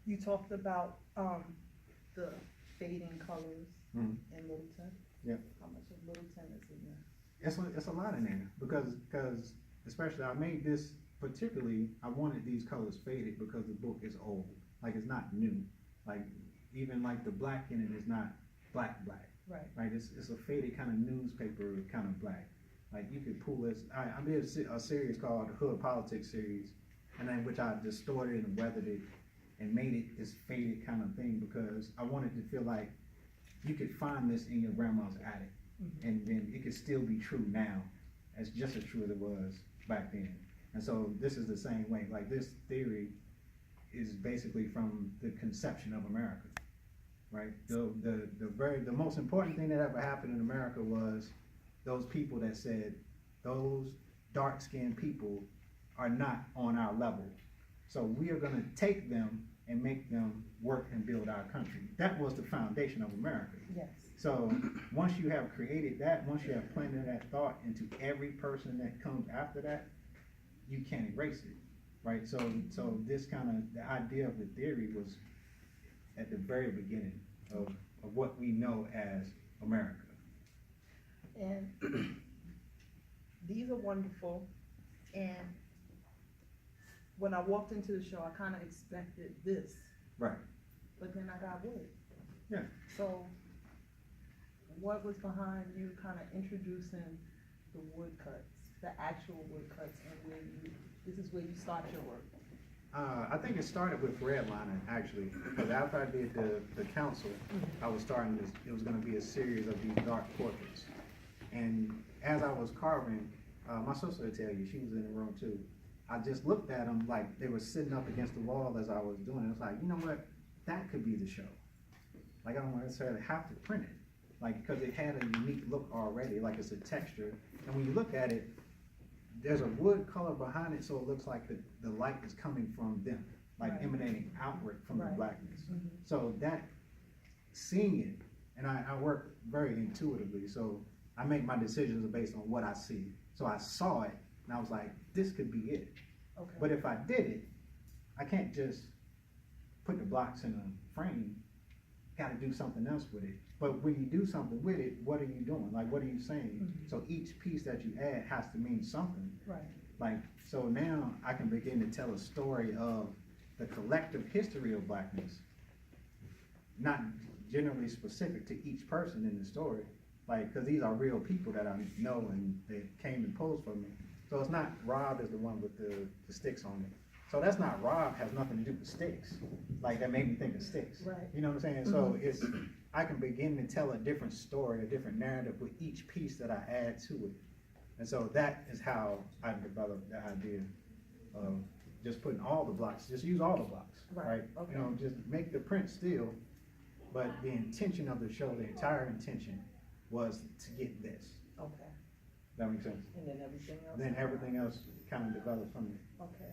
You talked about, the fading colors Mhm. in Littleton. Yeah. How much of Littleton is in there? It's a lot in there because especially I made this particularly, I wanted these colors faded because the book is old, like it's not new, like even like the black in it is not black, Right. right? It's a faded kind of newspaper kind of black. Like you could pull this. I did a series called the Hood Politics series, and then which I distorted and weathered it and made it this faded kind of thing because I wanted to feel like you could find this in your grandma's attic, and then it could still be true now, as just as true as it was back then. And so this is the same way. Like this theory is basically from the conception of America, right? The most important thing that ever happened in America was those people that said those dark-skinned people are not on our level. So we are gonna take them and make them work and build our country. That was the foundation of America. Yes. So once you have created that, once you have planted that thought into every person that comes after that, you can't erase it, right? So this kind of, the idea of the theory was at the very beginning of what we know as America. And these are wonderful, and when I walked into the show, I kinda expected this. Right. But then I got wood. Yeah. So, what was behind you kinda introducing the woodcuts, the actual woodcuts, and where this is where you start your work? I think it started with redlining actually, because after I did the council, I was starting this, it was gonna be a series of these dark portraits. And as I was carving, my sister would tell you, she was in the room too, I just looked at them like they were sitting up against the wall as I was doing it. It's like, you know what, that could be the show. Like I don't necessarily have to print it, like because it had a unique look already, like it's a texture. And when you look at it, there's a wood color behind it, so it looks like the light is coming from them, like Right. emanating outward from the Right. blackness. Mhm. So that, seeing it, and I work very intuitively, so I make my decisions based on what I see. So I saw it, and I was like, this could be it. Okay. But if I did it, I can't just put the blocks in a frame, gotta do something else with it. But when you do something with it, what are you doing? Like, what are you saying? Mhm. So each piece that you add has to mean something. Right. Like, so now I can begin to tell a story of the collective history of blackness, not generally specific to each person in the story. Like, cause these are real people that I know and they came and posed for me. So it's not Rob is the one with the sticks on it. So that's not Rob, has nothing to do with sticks. Like that made me think of sticks. Right. You know what I'm saying? So it's, I can begin to tell a different story, a different narrative with each piece that I add to it. And so that is how I developed the idea of just putting all the blocks, just use all the blocks, Right, right? okay. You know, just make the print still, but the intention of the show, the entire intention was to get this. Okay. That makes sense? And then everything else? Then everything else kind of developed from it. Okay.